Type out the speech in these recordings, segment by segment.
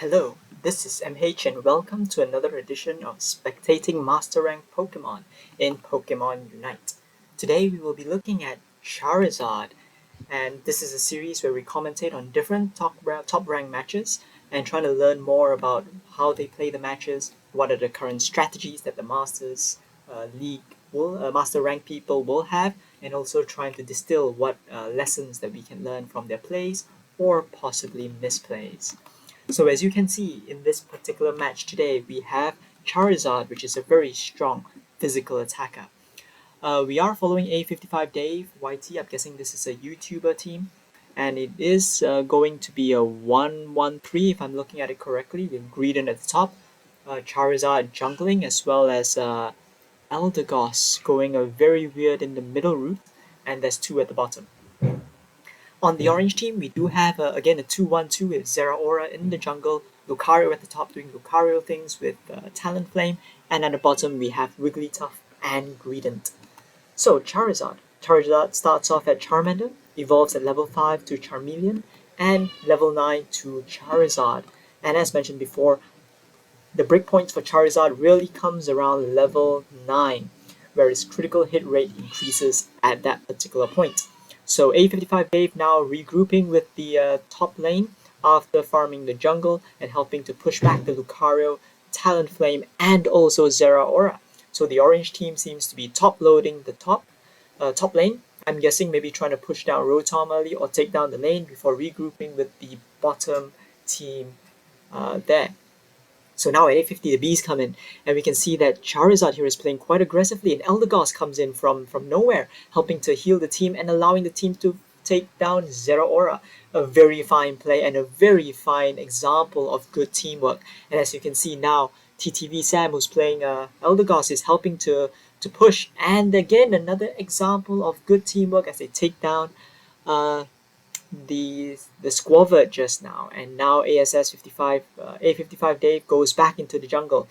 Hello, this is MH and welcome to another edition of Spectating Master Rank Pokemon in Pokemon Unite. Today we will be looking at Charizard, and this is a series where we commentate on different top rank matches and trying to learn more about how they play the matches, what are the current strategies that the Masters Master Rank people will have, and also trying to distill what lessons that we can learn from their plays or possibly misplays. So as you can see in this particular match today, we have Charizard, which is a very strong physical attacker. We are following A55 Dave YT. I'm guessing this is a YouTuber team, and it is going to be a 1-1-3 if I'm looking at it correctly, with Greedent at the top, Charizard jungling, as well as Eldegoss going a very weird in the middle route, and there's two at the bottom. On the orange team, we do have again a 2-1-2 with Zeraora in the jungle, Lucario at the top doing Lucario things with Talonflame, and at the bottom we have Wigglytuff and Greedent. So Charizard. Charizard starts off at Charmander, evolves at level 5 to Charmeleon, and level 9 to Charizard. And as mentioned before, the breakpoints for Charizard really comes around level 9, where its critical hit rate increases at that particular point. So A55 Dave now regrouping with the top lane after farming the jungle and helping to push back the Lucario, Talonflame, and also Zeraora. So the orange team seems to be top loading the top lane. I'm guessing maybe trying to push down Rotom early or take down the lane before regrouping with the bottom team there. So now at 850 the Bees come in, and we can see that Charizard here is playing quite aggressively, and Eldegoss comes in from nowhere, helping to heal the team and allowing the team to take down Zeraora. A very fine play and a very fine example of good teamwork. And as you can see now, TTV Sam, who's playing Eldegoss, is helping to push. And again, another example of good teamwork as they take down the Squavert just now, and now A55 Dave goes back into the jungle,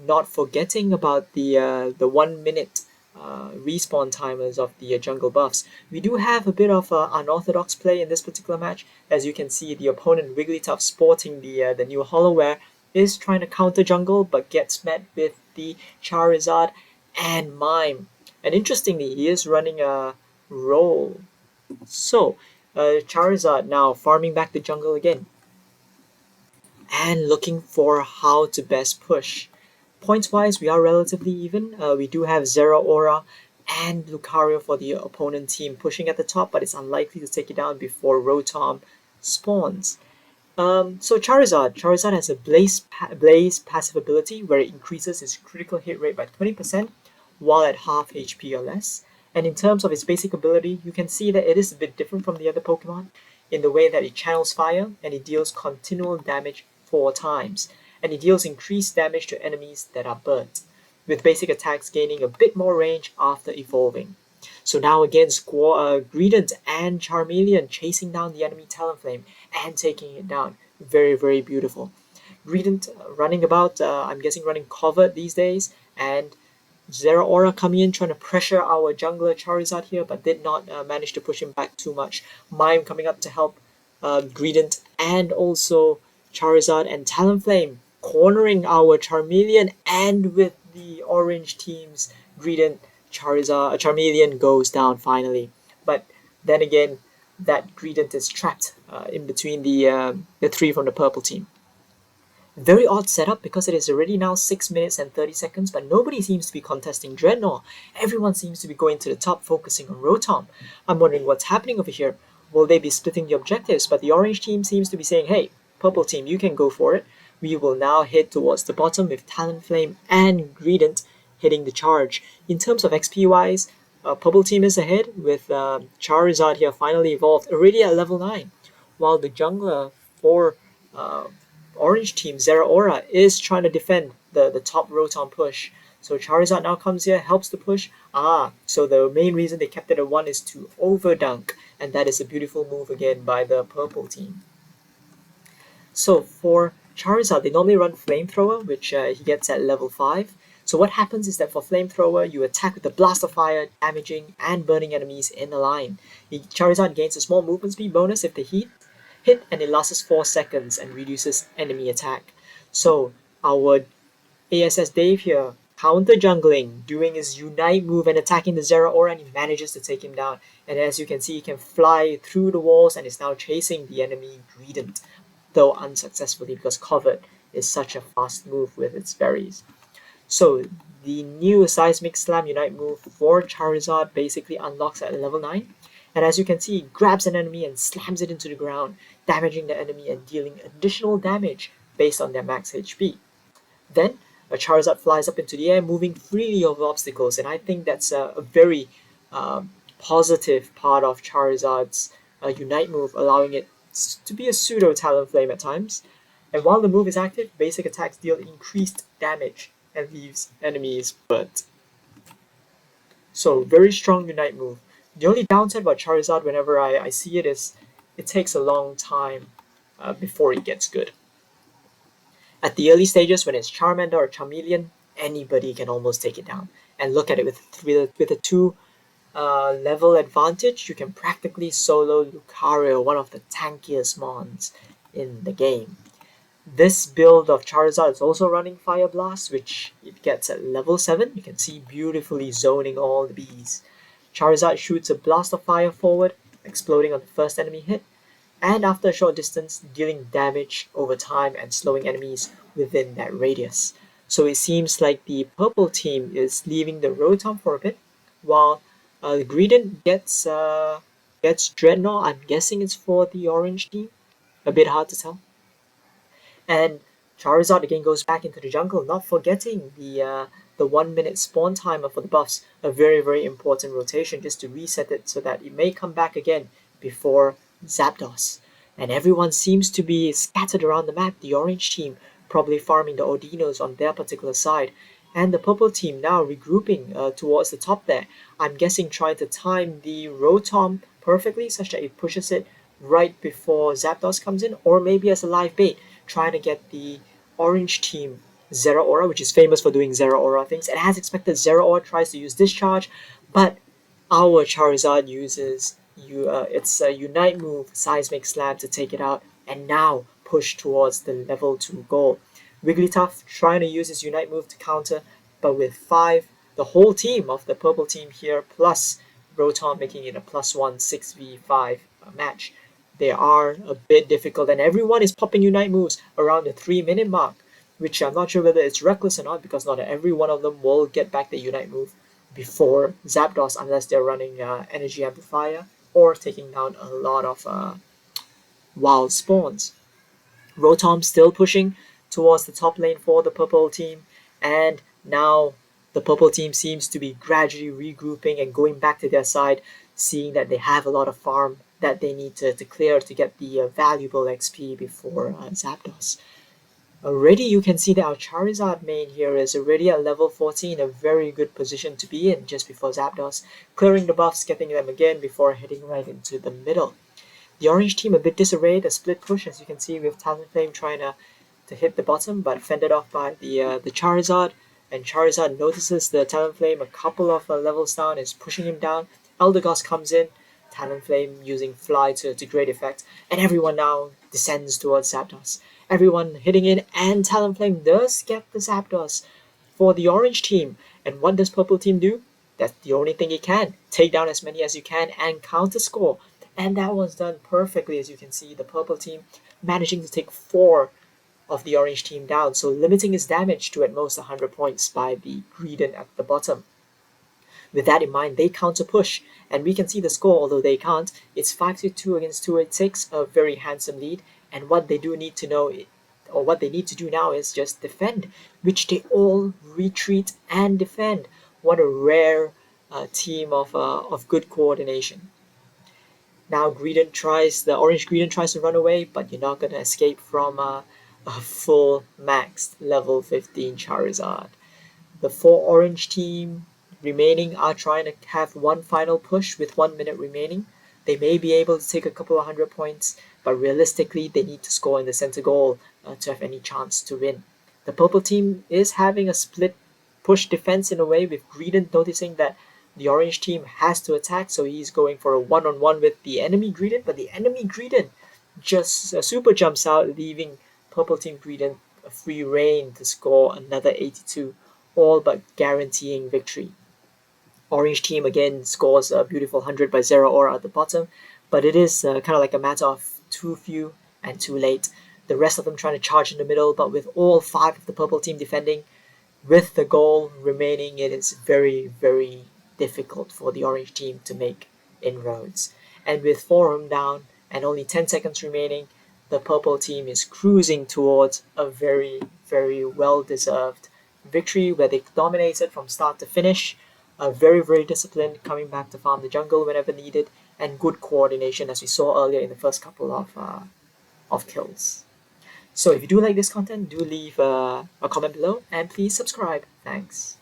not forgetting about the 1 minute respawn timers of the jungle buffs. We do have a bit of unorthodox play in this particular match. As you can see, the opponent Wigglytuff, sporting the new Hollowware, is trying to counter jungle but gets met with the Charizard and Mime. And interestingly, he is running a roll. So Charizard now farming back the jungle again and looking for how to best push. Points wise, we are relatively even. We do have Zeraora and Lucario for the opponent team pushing at the top, but it's unlikely to take it down before Rotom spawns. So Charizard has a Blaze passive ability where it increases its critical hit rate by 20% while at half HP or less. And in terms of its basic ability, you can see that it is a bit different from the other Pokemon in the way that it channels fire and it deals continual damage 4 times. And it deals increased damage to enemies that are burnt, with basic attacks gaining a bit more range after evolving. So now again, Greedent and Charmeleon chasing down the enemy Talonflame and taking it down. Very, very beautiful. Greedent running about, I'm guessing running covert these days, and Zeraora coming in trying to pressure our jungler Charizard here, but did not manage to push him back too much. Mime coming up to help Greedent and also Charizard, and Talonflame cornering our Charmeleon, and with the orange team's Greedent, Charmeleon goes down finally. But then again, that Greedent is trapped in between the 3 from the purple team. Very odd setup because it is already now 6 minutes and 30 seconds, but nobody seems to be contesting Dreadnought. Everyone seems to be going to the top, focusing on Rotom. I'm wondering what's happening over here. Will they be splitting the objectives? But the orange team seems to be saying, hey, purple team, you can go for it. We will now head towards the bottom with Talonflame and Greedent hitting the charge. In terms of XP wise, purple team is ahead with Charizard here finally evolved, already at level 9, while the jungler for orange team, Zeraora, is trying to defend the top Rotom push. So Charizard now comes here, helps the push. So the main reason they kept it at 1 is to overdunk, and that is a beautiful move again by the purple team. So for Charizard, they normally run Flamethrower, which he gets at level 5. So what happens is that for Flamethrower, you attack with the Blast of Fire, damaging and burning enemies in a line. Charizard gains a small movement speed bonus if they heat, hit and it lasts 4 seconds and reduces enemy attack. So our ASS Dave here, counter jungling, doing his Unite move and attacking the Zeraora, and he manages to take him down. And as you can see, he can fly through the walls and is now chasing the enemy Greedent, though unsuccessfully because Covered is such a fast move with its berries. So the new Seismic Slam Unite move for Charizard basically unlocks at level 9. And as you can see, he grabs an enemy and slams it into the ground, damaging the enemy and dealing additional damage based on their max HP. Then a Charizard flies up into the air, moving freely over obstacles, and I think that's a very positive part of Charizard's Unite move, allowing it to be a pseudo Talonflame at times. And while the move is active, basic attacks deal increased damage and leaves enemies burnt. So very strong Unite move. The only downside about Charizard whenever I see it is it takes a long time before it gets good. At the early stages, when it's Charmander or Charmeleon, anybody can almost take it down. And look at it with a 2 level advantage, you can practically solo Lucario, one of the tankiest mons in the game. This build of Charizard is also running Fire Blast, which it gets at level 7. You can see beautifully zoning all the bees. Charizard shoots a blast of fire forward, exploding on the first enemy hit, and after a short distance, dealing damage over time and slowing enemies within that radius. So it seems like the purple team is leaving the Rotom for a bit, while the Greedent gets Dreadnought. I'm guessing it's for the orange team. A bit hard to tell. And Charizard again goes back into the jungle, not forgetting the 1 minute spawn timer for the buffs, a very, very important rotation just to reset it so that it may come back again before Zapdos. And everyone seems to be scattered around the map, the orange team probably farming the Odinos on their particular side, and the purple team now regrouping towards the top there. I'm guessing trying to time the Rotom perfectly such that it pushes it right before Zapdos comes in, or maybe as a live bait, trying to get the orange team Zeraora, which is famous for doing Zeraora things. And as expected, Zeraora tries to use Discharge, but our Charizard uses its Unite move, Seismic Slam, to take it out, and now push towards the level 2 goal. Wigglytuff trying to use his Unite move to counter, but with 5, the whole team of the purple team here, plus Rotom making it a +1 6v5 match. They are a bit difficult, and everyone is popping Unite moves around the 3-minute mark, which I'm not sure whether it's reckless or not, because not every one of them will get back the Unite move before Zapdos unless they're running Energy Amplifier or taking down a lot of wild spawns. Rotom still pushing towards the top lane for the purple team, and now the purple team seems to be gradually regrouping and going back to their side, seeing that they have a lot of farm that they need to clear to get the valuable XP before Zapdos. Already you can see that our Charizard main here is already at level 14, a very good position to be in just before Zapdos, clearing the buffs, getting them again before heading right into the middle. The orange team a bit disarrayed, a split push as you can see with Talonflame trying to hit the bottom, but fended off by the Charizard, and Charizard notices the Talonflame a couple of levels down, is pushing him down. Eldegoss comes in, Talonflame using Fly to great effect, and everyone now descends towards Zapdos. Everyone hitting in, and Talonflame does get the Zapdos for the orange team. And what does purple team do? That's the only thing it can. Take down as many as you can and counter score. And that was done perfectly, as you can see. The purple team managing to take 4 of the orange team down, so limiting his damage to at most 100 points by the Greedent at the bottom. With that in mind, they counter push, and we can see the score, although they can't. It's 5-2 against 286, a very handsome lead. And what they do need to know, or what they need to do now, is just defend, which they all retreat and defend. What a rare team of good coordination. Now the orange Greedent tries to run away, but you're not gonna escape from a full maxed level 15 Charizard. The 4 orange team remaining are trying to have one final push with 1 minute remaining. They may be able to take a couple of 100 points, but realistically they need to score in the center goal to have any chance to win. The purple team is having a split push defense in a way, with Greedent noticing that the orange team has to attack, so he's going for a one-on-one with the enemy Greedent, but the enemy Greedent just super jumps out, leaving purple team Gradient a free reign to score another 82, all but guaranteeing victory. Orange team again scores a beautiful 100 by Zero Aura at the bottom, but it is kind of like a matter of too few and too late. The rest of them trying to charge in the middle, but with all five of the purple team defending, with the goal remaining, it is very, very difficult for the orange team to make inroads. And with 4 of them down and only 10 seconds remaining, the purple team is cruising towards a very, very well deserved victory where they dominated from start to finish. Very, very disciplined, coming back to farm the jungle whenever needed, and good coordination as we saw earlier in the first couple of kills. So if you do like this content, do leave a comment below and please subscribe. Thanks.